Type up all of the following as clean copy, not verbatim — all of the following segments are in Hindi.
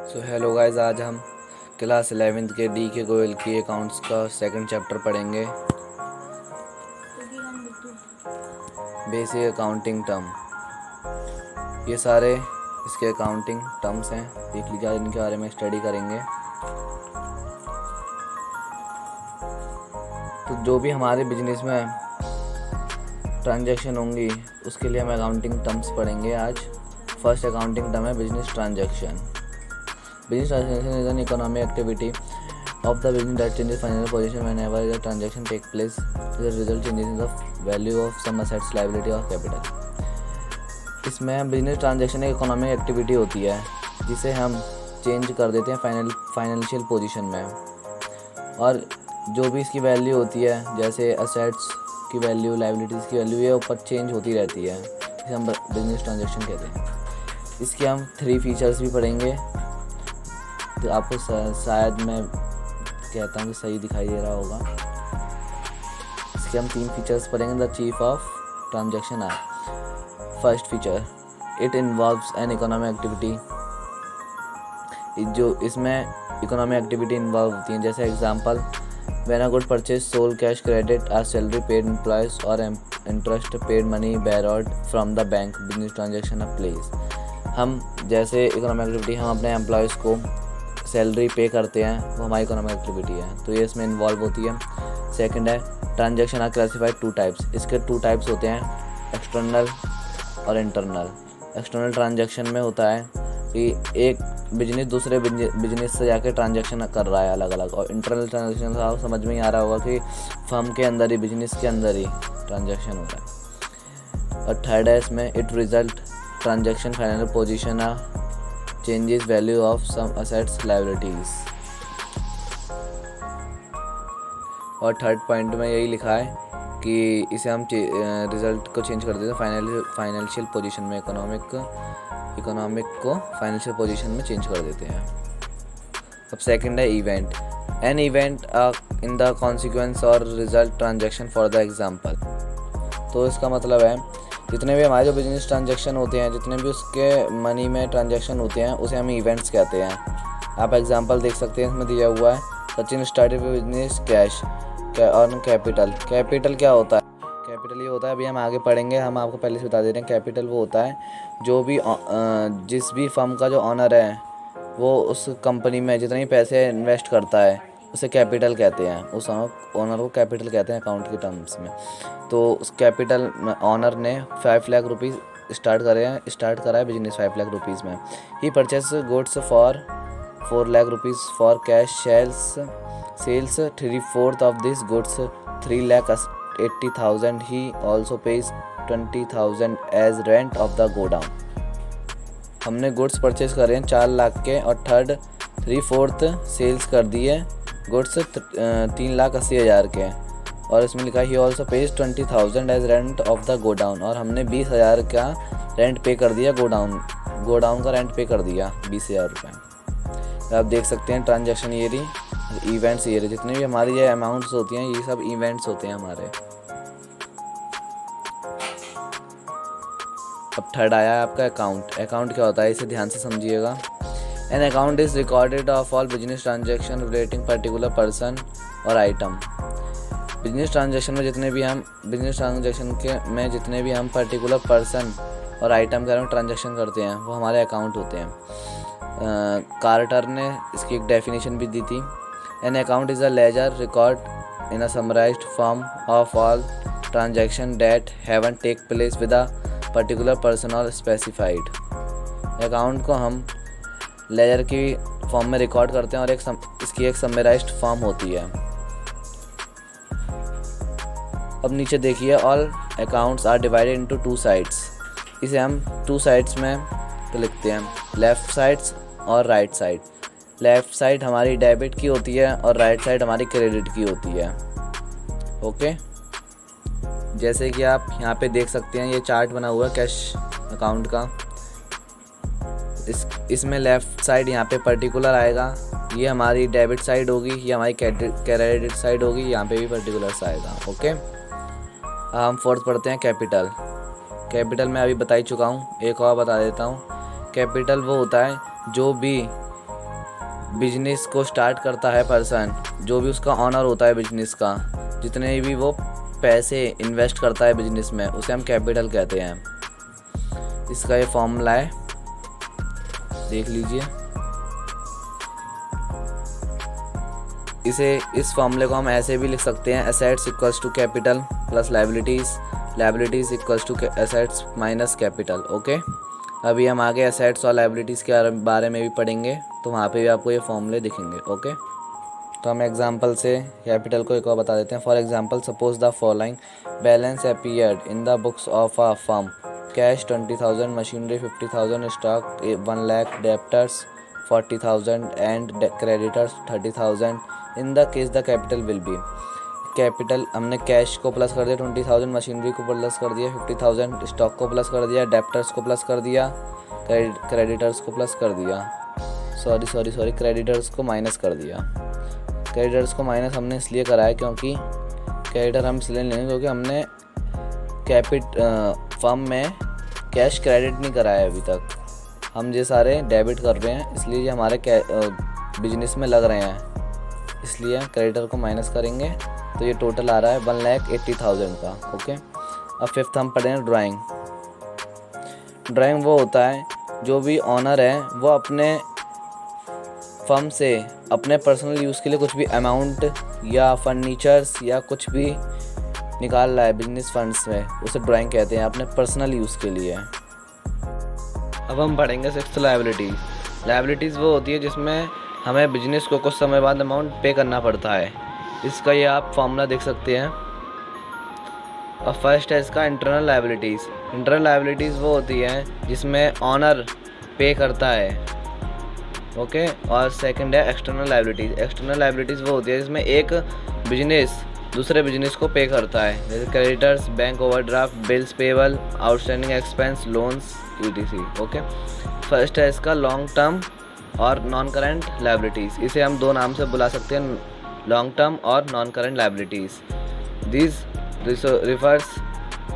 सो हेलो गाइस, आज हम क्लास 11th के डी के गोयल की अकाउंट्स का सेकंड चैप्टर पढ़ेंगे। Basic accounting term. ये सारे इसके अकाउंटिंग टर्म्स हैं, देख लीजिए, इनके बारे में स्टडी करेंगे। तो जो भी हमारे बिजनेस में ट्रांजैक्शन होंगी उसके लिए हम अकाउंटिंग टर्म्स पढ़ेंगे आज। फर्स्ट अकाउंटिंग टर्म है business transaction. Business transaction is an economic activity of the business that changes financial position whenever the transaction takes place. As a result, changes in the value of some assets, liability or capital. इसमें बिजनेस ट्रांजैक्शन एक इकोनॉमिक एक्टिविटी होती है जिसे हम चेंज कर देते हैं फाइनेंशियल पोजीशन में, और जो भी इसकी वैल्यू होती है जैसे असेट्स की वैल्यू, लाइबिलिटीज़ की वैल्यू, ये ऊपर चेंज होती रहती है, इसे हम बिजनेस ट्रांजैक्शन कहते हैं। इसके हम 3 फीचर्स भी पढ़ेंगे। तो आपको शायद मैं कहता हूँ कि सही दिखाई दे रहा होगा। इसके हम 3 फीचर्स पढ़ेंगे। The chief of transaction are. First feature, it involves an economic activity. जो इसमें इकोनॉमिक एक्टिविटी इन्वॉल्व होती है, जैसे example, when a good purchase, sold, cash credit, or salary paid employees or interest paid, money borrowed from the bank, business transaction of place. हम जैसे इकोनॉमिक एक्टिविटी, हम अपने एम्प्लॉयज़ को सैलरी पे करते हैं, वो हमारी इकोनॉमिक एक्टिविटी है, तो ये इसमें इन्वॉल्व होती है। सेकंड है, ट्रांजैक्शन आर क्लासिफाइड 2 टाइप्स। इसके 2 टाइप्स होते हैं, एक्सटर्नल और इंटरनल। एक्सटर्नल ट्रांजैक्शन में होता है कि एक बिजनेस दूसरे बिजनेस से जाके ट्रांजैक्शन कर रहा है अलग अलग, और इंटरनल ट्रांजैक्शन आप समझ में ही आ रहा होगा कि फर्म के अंदर ही, बिजनेस के अंदर ही ट्रांजैक्शन होता है। और थर्ड है इसमें, it result transaction financial position changes value of some assets, liabilities। और थर्ड पॉइंट में यही लिखा है कि इसे हम रिजल्ट को चेंज कर देते हैं फाइनेंशियल पोजीशन में, इकोनॉमिक को फाइनेंशियल पोजीशन में चेंज कर देते हैं। अब सेकंड है event. An event in the consequence or result transaction for the example. तो इसका मतलब है, जितने भी हमारे जो बिजनेस ट्रांजैक्शन होते हैं, जितने भी उसके मनी में ट्रांजैक्शन होते हैं, उसे हम इवेंट्स कहते हैं। आप एग्जांपल देख सकते हैं, इसमें दिया हुआ है, सचिन स्टार्टेड बिजनेस कैश और कैपिटल। कैपिटल क्या होता है? कैपिटल ये होता है, अभी हम आगे पढ़ेंगे, हम आपको पहले से बता दे रहे हैं। कैपिटल वो होता है जो भी जिस भी फर्म का जो ऑनर है, वो उस कंपनी में जितने भी पैसे इन्वेस्ट करता है, उसे कैपिटल कहते हैं। उस ऑनर को कैपिटल कहते हैं अकाउंट के टर्म्स में। तो उस कैपिटल ऑनर ने 5 लाख रुपीज़ स्टार्ट करा है बिजनेस 5 लाख रुपीज़ में। He purchase goods for 4 lakh rupees for cash sales 3/4 of this goods 3,80,000। He also page 20,000 as rent of the godown. हमने गुड्स परचेज करे हैं 4 लाख के, और 3/4 सेल्स कर दिए गुड्स 3,80,000 के, और इसमें लिखा ही also page 20,000 as rent of the godown. और हमने 20,000 का रेंट पे कर दिया, गोडाउन का रेंट पे कर दिया 20,000 रुपये। आप देख सकते हैं ट्रांजैक्शन ये रही, इवेंट्स ये रही, जितने भी हमारी ये अमाउंट्स होती हैं, ये सब इवेंट्स होते हैं हमारे। अब थर्ड आया है आपका अकाउंट। अकाउंट क्या होता है, इसे ध्यान से समझिएगा। An account is recorded of all business transaction relating particular person और आइटम। बिजनेस ट्रांजैक्शन में जितने भी हम पर्टिकुलर पर्सन और आइटम के बारे में ट्रांजैक्शन करते हैं, वो हमारे अकाउंट होते हैं। कार्टर ने इसकी एक डेफिनेशन भी दी थी। An account is a ledger record in a summarised form of all transaction that haven take place with a particular person और स्पेसिफाइड। अकाउंट को हम लेजर की फॉर्म में रिकॉर्ड करते हैं, और इसकी एक समराइज्ड फॉर्म होती है। अब नीचे देखिए, all accounts are divided into 2 sides. इसे हम 2 साइड्स में तो लिखते हैं, लेफ़्ट साइड्स और राइट साइड। लेफ़्ट साइड हमारी डेबिट की होती है और राइट साइड हमारी क्रेडिट की होती है। ओके, जैसे कि आप यहाँ पे देख सकते हैं, ये चार्ट बना हुआ है कैश अकाउंट का। इसमें लेफ़्ट साइड यहाँ पे पर्टिकुलर आएगा, ये हमारी डेबिट साइड होगी, ये हमारी क्रेडिट साइड होगी, यहाँ पे भी पर्टिकुलर आएगा। ओके, हम फोर्थ पढ़ते हैं कैपिटल। कैपिटल मैं अभी बता ही चुका हूँ, एक और बता देता हूँ। कैपिटल वो होता है जो भी बिजनेस को स्टार्ट करता है पर्सन, जो भी उसका ऑनर होता है बिजनेस का, जितने भी वो पैसे इन्वेस्ट करता है बिजनेस में, उसे हम कैपिटल कहते हैं। इसका ये फॉर्मूला है, देख लीजिए। इस फॉर्मूले को हम ऐसे भी लिख सकते हैं, assets equals to capital plus liabilities equals to assets minus capital. Okay, अभी हम आगे एसेट्स और लायबिलिटीज़ के बारे में भी पढ़ेंगे, तो वहाँ पे भी आपको ये फॉर्मूले दिखेंगे। ओके, तो हम एग्जांपल से कैपिटल को एक और बता देते हैं। For example, suppose the following balance appeared in the books of a firm: cash 20,000, machinery 50,000, stock 1 lakh, debtors 40,000 and creditors 30,000। In the case the capital will be. Capital हमने कैश को प्लस कर दिया 20,000, मशीनरी को प्लस कर दिया 50,000, स्टॉक को प्लस कर दिया, डेप्टर्स को प्लस कर दिया, क्रेडिटर्स को प्लस कर दिया, सॉरी क्रेडिटर्स को माइनस कर दिया। क्रेडिटर्स को माइनस हमने इसलिए करा है क्योंकि क्रेडिटर हम इसलिए लेंगे क्योंकि हमने फर्म में कैश क्रेडिट नहीं करा है अभी तक, हम ये सारे डेबिट कर रहे हैं, इसलिए ये हमारे बिजनेस में लग रहे हैं, इसलिए क्रेडिटर को माइनस करेंगे, तो ये टोटल आ रहा है 1,80,000 का। ओके, अब फिफ्थ हम पढ़ें ड्राइंग। ड्राइंग वो होता है जो भी ऑनर है वो अपने फर्म से अपने पर्सनल यूज़ के लिए कुछ भी अमाउंट या फर्नीचर्स या कुछ भी निकाल रहा है बिजनेस फंड्स में, उसे ड्राइंग कहते हैं, अपने पर्सनल यूज़ के लिए। अब हम पढ़ेंगे सिक्स्थ लायबिलिटीज़। लायबिलिटीज़ वो होती है जिसमें हमें बिजनेस को कुछ समय बाद अमाउंट पे करना पड़ता है। इसका ये आप फॉर्मूला देख सकते हैं। और फर्स्ट है इसका इंटरनल लायबिलिटीज़। इंटरनल लायबिलिटीज़ वो होती हैं जिसमें ऑनर पे करता है। ओके, और सेकंड है एक्सटर्नल लायबिलिटीज़। एक्सटर्नल लायबिलिटीज़ वो होती है जिसमें एक बिजनेस दूसरे बिजनेस को पे करता है, जैसे creditors, bank overdraft, bills payable, outstanding expense, loans, etc. Okay, first है इसका लॉन्ग टर्म और नॉन करंट लायबिलिटीज़। इसे हम दो नाम से बुला सकते हैं, लॉन्ग टर्म और non current liabilities. This refers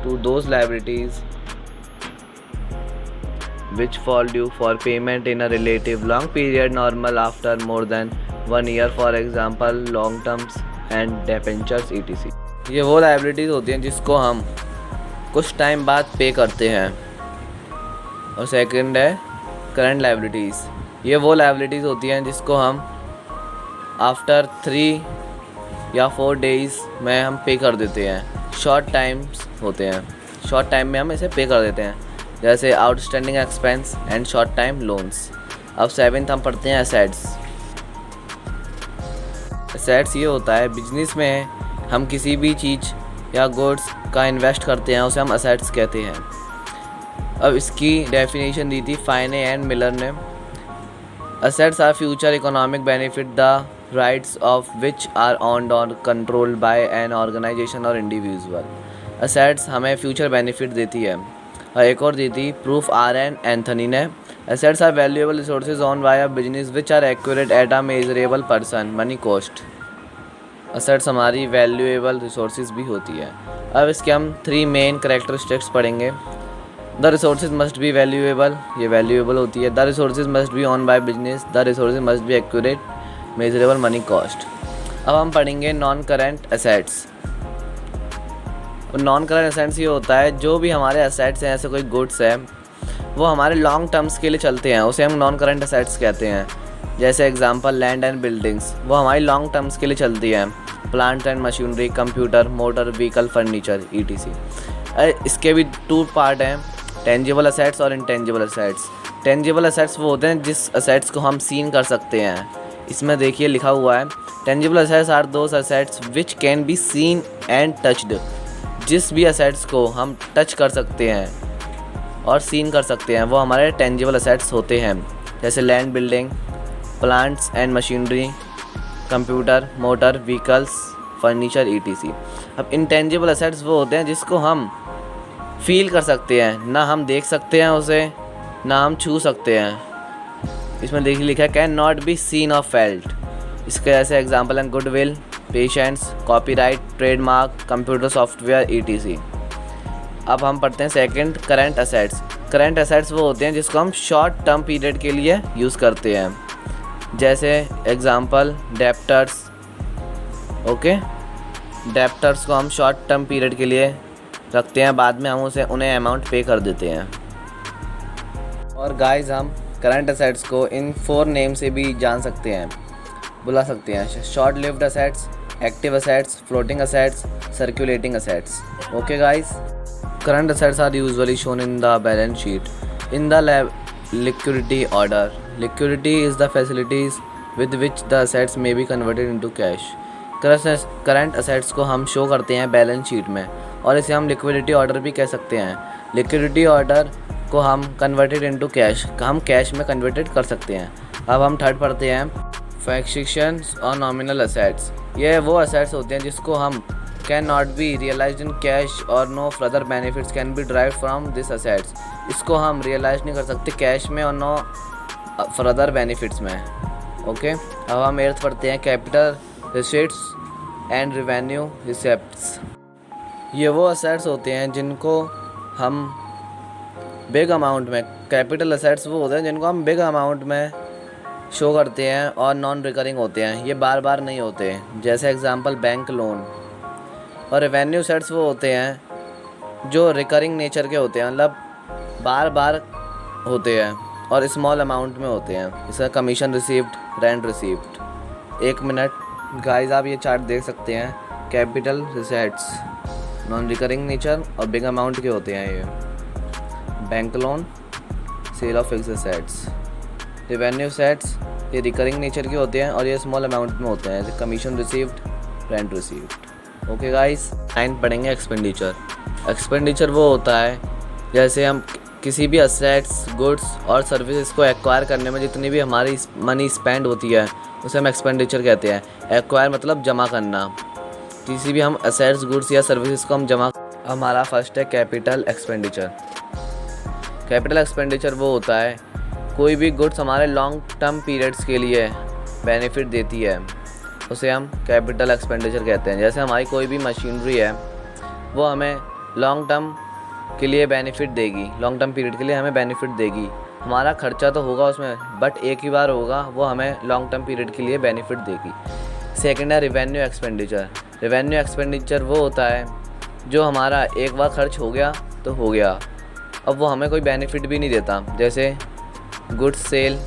to those liabilities which fall due for payment in a relative long period, normal after more than 1 year, for example long terms and debentures etc. ये वो लायबिलिटीज़ होती हैं जिसको हम कुछ टाइम बाद पे करते हैं। और सेकंड है करंट लायबिलिटीज़। ये वो लायबिलिटीज़ होती हैं जिसको हम आफ्टर 3 या 4 डेज़ में हम पे कर देते हैं। शॉर्ट टाइम्स होते हैं, शॉर्ट टाइम में हम इसे पे कर देते हैं, जैसे outstanding expense and short time loans. अब सेवेंथ हम पढ़ते हैं एसेट्स। एसेट्स ये होता है बिजनेस में हम किसी भी चीज़ या गुड्स का इन्वेस्ट करते हैं, उसे हम एसेट्स कहते हैं। अब इसकी डेफिनेशन दी थी फाइने एंड मिलर ने। Assets are future economic benefit the rights of which are owned or controlled by an organization or individual। assets हमें फ्यूचर बेनिफिट देती है। और एक और दी थी प्रूफ R.N. एंथनी ने। assets are valuable resources owned by a business which are accurate at a measurable person money cost। assets हमारी वैल्यूएबल रिसोर्सेज भी होती है। अब इसके हम 3 मेन करेक्टरिस्टिक्स पढ़ेंगे। The resources must be valuable, ये वैल्यूएबल होती है। The resources must be own by business, the resources must be accurate, measurable money cost. अब हम पढ़ेंगे non current assets. Non current assets ये होता है जो भी हमारे एसेट्स हैं, ऐसे कोई गुड्स है, वो हमारे लॉन्ग टर्म्स के लिए चलते हैं, उसे हम नॉन करंट एसेट्स कहते हैं। जैसे एग्जांपल लैंड एंड बिल्डिंग्स, वो हमारी लॉन्ग टर्म्स के लिए चलती हैं। Plant and machinery, computer, motor vehicle, furniture etc. इसके भी 2 पार्ट हैं, टेंजिबल एसेट्स और इनटेंजिबल एसेट्स। टेंजिबल एसेट्स वो होते हैं जिस एसेट्स को हम सीन कर सकते हैं। इसमें देखिए लिखा हुआ है tangible assets are those assets which can be seen and touched. जिस भी एसेट्स को हम टच कर सकते हैं और सीन कर सकते हैं वो हमारे टेंजिबल एसेट्स होते हैं, जैसे land, building, plants and machinery, computer, motor vehicles, furniture etc. अब इनटेंजिबल एसेट्स वो होते हैं जिसको हम फील कर सकते हैं, ना हम देख सकते हैं उसे, ना हम छू सकते हैं। इसमें देखिए लिखा है कैन नॉट बी सीन और फेल्ट। इसके ऐसे एग्जांपल हैं goodwill, patients, copyright, trademark, computer software etc. अब हम पढ़ते हैं second current assets. Current assets वो होते हैं जिसको हम शॉर्ट टर्म पीरियड के लिए यूज़ करते हैं, जैसे एग्जांपल डेप्टर्स। ओके, डेप्टर्स को हम शॉर्ट टर्म पीरियड के लिए रखते हैं, बाद में हम उन्हें अमाउंट पे कर देते हैं। और गाइस हम करंट असेट्स को इन 4 नेम से भी जान सकते हैं, बुला सकते हैं। Short lived assets, active assets, floating assets, circulating assets. Okay guys, current assets are usually shown in the balance sheet in the liquidity order. Liquidity is the facilities with which the assets may be converted into cash. Current assets को हम शो करते हैं बैलेंस शीट में, और इसे हम लिक्विडिटी ऑर्डर भी कह सकते हैं। लिक्विडिटी ऑर्डर को हम कन्वर्टेड इनटू कैश, हम कैश में कन्वर्टेड कर सकते हैं। अब हम थर्ड पढ़ते हैं फ्रैक्शंस और नॉमिनल असेट्स। ये वो असेट्स होते हैं जिसको हम can not be realized in cash और no further benefits can be drive from this assets. इसको हम रियलाइज नहीं कर सकते कैश में और नो फर्दर बेनिफिट्स में। ओके, अब हम 8th पढ़ते हैं capital receipts and revenue receipts. ये वो असेट्स होते हैं जिनको हम बिग अमाउंट में, कैपिटल असेट्स वो होते हैं जिनको हम बिग अमाउंट में शो करते हैं और नॉन रिकरिंग होते हैं, ये बार बार नहीं होते। जैसे एग्जांपल बैंक लोन। और रेवेन्यू असेट्स वो होते हैं जो रिकरिंग नेचर के होते हैं, मतलब बार बार होते हैं और स्मॉल अमाउंट में होते हैं। इसका commission received, rent received. 1 minute guys, आप ये चार्ट देख सकते हैं। Capital assets non recurring nature और बिग अमाउंट के होते हैं। ये bank loan, sale of fixed assets. Revenue assets ये रिकरिंग नेचर के होते हैं और ये स्मॉल अमाउंट में होते हैं। Commission received, rent received. Okay guys, 9 पढ़ेंगे एक्सपेंडिचर। एक्सपेंडिचर वो होता है जैसे हम किसी भी असेट्स, गुड्स और सर्विसेज को एक्वायर करने में जितनी भी हमारी मनी स्पेंड होती है उसे हम एक्सपेंडिचर कहते हैं। एक्वायर मतलब जमा करना। किसी भी हम असेट्स, गुड्स या सर्विसेज को हम जमा। हमारा फर्स्ट है कैपिटल एक्सपेंडिचर। कैपिटल एक्सपेंडिचर वो होता है कोई भी गुड्स हमारे लॉन्ग टर्म पीरियड्स के लिए बेनिफिट देती है, उसे हम कैपिटल एक्सपेंडिचर कहते हैं। जैसे हमारी कोई भी मशीनरी है वो हमें लॉन्ग टर्म के लिए बेनिफिट देगी, लॉन्ग टर्म पीरियड के लिए हमें बेनिफिट देगी। हमारा खर्चा तो होगा उसमें, बट एक ही बार होगा, वो हमें लॉन्ग टर्म पीरियड के लिए बेनिफिट देगी। सेकंड है रेवेन्यू एक्सपेंडिचर। रेवेन्यू एक्सपेंडिचर वो होता है जो हमारा एक बार खर्च हो गया तो हो गया, अब वो हमें कोई बेनिफिट भी नहीं देता। जैसे goods sale,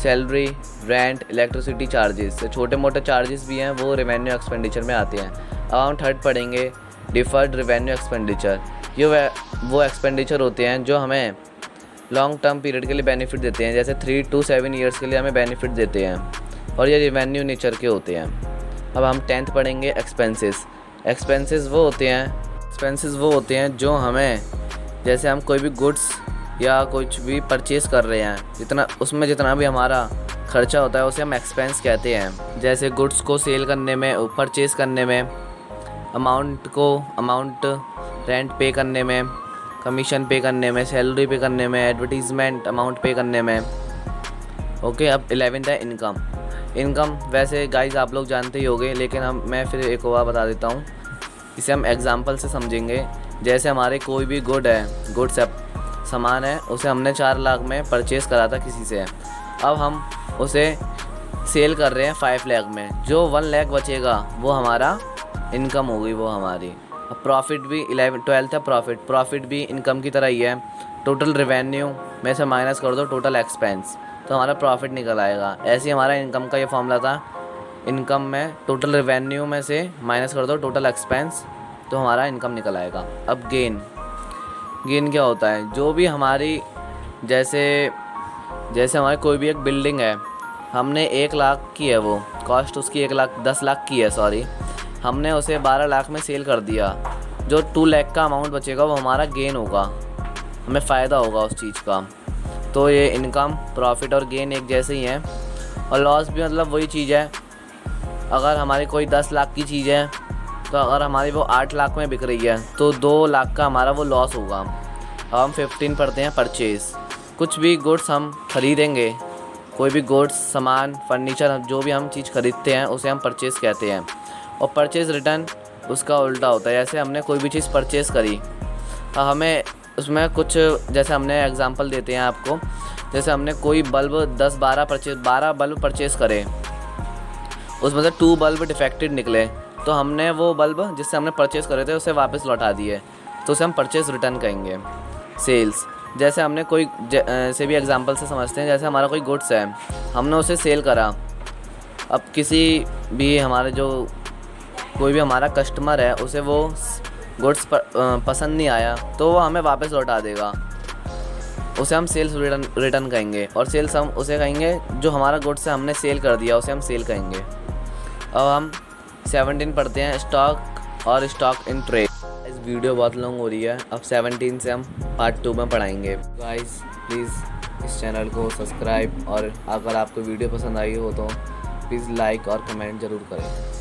salary, rent, electricity charges, छोटे मोटे चार्जेस भी हैं वो रेवेन्यू एक्सपेंडिचर में आते हैं। अब हम थर्ड पढ़ेंगे डिफर्ड रेवेन्यू एक्सपेंडिचर। ये वो एक्सपेंडिचर होते हैं जो हमें लॉन्ग टर्म पीरियड के लिए बेनिफिट देते हैं, जैसे 3 to 7 ईयर्स के लिए हमें बेनिफिट देते हैं, और ये रेवेन्यू नेचर के होते हैं। अब हम 10th पढ़ेंगे एक्सपेंसेस। एक्सपेंसेस वो होते हैं जो हमें, जैसे हम कोई भी गुड्स या कुछ भी परचेज़ कर रहे हैं, उसमें जितना भी हमारा खर्चा होता है उसे हम एक्सपेंस कहते हैं। जैसे गुड्स को सेल करने में, परचेज़ करने में, अमाउंट रेंट पे करने में, कमीशन पे करने में, सैलरी पे करने में, एडवर्टीज़मेंट अमाउंट पे करने में। ओके, अब 11th है इनकम। इनकम वैसे गाइस आप लोग जानते ही होंगे, लेकिन मैं फिर एक और बता देता हूँ। इसे हम एग्जांपल से समझेंगे। जैसे हमारे कोई भी गुड्स सामान है, उसे हमने 4 लाख में परचेज़ करा था किसी से, अब हम उसे सेल कर रहे हैं 5 लाख में, जो 1 लाख बचेगा वो हमारा इनकम होगी, वो हमारी। अब प्रॉफिट भी 12th है प्रॉफिट भी इनकम की तरह ही है। टोटल रेवेन्यू में से माइनस कर दो टोटल एक्सपेंस, तो हमारा प्रॉफिट निकल आएगा। ऐसे ही हमारा इनकम का ये फॉर्मूला था। इनकम में टोटल रेवेन्यू में से माइनस कर दो टोटल एक्सपेंस, तो हमारा इनकम निकल आएगा। अब गेन क्या होता है, जो भी हमारी, जैसे हमारी कोई भी एक बिल्डिंग है, हमने 1 लाख की है, वो कॉस्ट उसकी 10 लाख की है, सॉरी, हमने उसे 12 लाख में सेल कर दिया, जो 2 लाख का अमाउंट बचेगा वो हमारा गेन होगा, हमें फ़ायदा होगा उस चीज़ का। तो ये इनकम, प्रॉफिट और गेन एक जैसे ही हैं। और लॉस भी मतलब वही चीज़ है। अगर हमारी कोई 10 लाख की चीज़ है, तो अगर हमारी वो 8 लाख में बिक रही है तो 2 लाख का हमारा वो लॉस होगा। अब हम 15 पढ़ते हैं परचेज़। कुछ भी गुड्स हम खरीदेंगे, कोई भी गुड्स, सामान, फर्नीचर, जो भी हम चीज़ खरीदते हैं उसे हम परचेज़ कहते हैं। और परचेज़ रिटर्न उसका उल्टा होता है। जैसे हमने कोई भी चीज़ परचेज़ करी, हमें उसमें कुछ, जैसे हमने एग्जांपल देते हैं आपको, जैसे हमने कोई बल्ब 12 बल्ब परचेज़ करे, उसमें से 2 बल्ब डिफेक्टेड निकले, तो हमने वो बल्ब जिससे हमने परचेज़ करे थे उसे वापस लौटा दिए, तो उसे हम परचेज़ रिटर्न कहेंगे। सेल्स, जैसे हमने कोई से भी एग्जांपल से समझते हैं, जैसे हमारा कोई गुड्स है, हमने उसे सेल करा, अब किसी भी हमारे जो कोई भी हमारा कस्टमर है उसे वो गुड्स पसंद नहीं आया, तो वो हमें वापस लौटा देगा, उसे हम सेल्स रिटर्न कहेंगे। और सेल्स हम उसे कहेंगे जो हमारा गुड्स है हमने सेल कर दिया, उसे हम सेल कहेंगे। अब हम 17 पढ़ते हैं, स्टॉक और स्टॉक इन ट्रेड। इस वीडियो बहुत लॉन्ग हो रही है, अब 17 से हम पार्ट 2 में पढ़ाएंगे। गाइस प्लीज़ इस चैनल को सब्सक्राइब, और अगर आपको वीडियो पसंद आई हो तो प्लीज़ लाइक और कमेंट ज़रूर करें।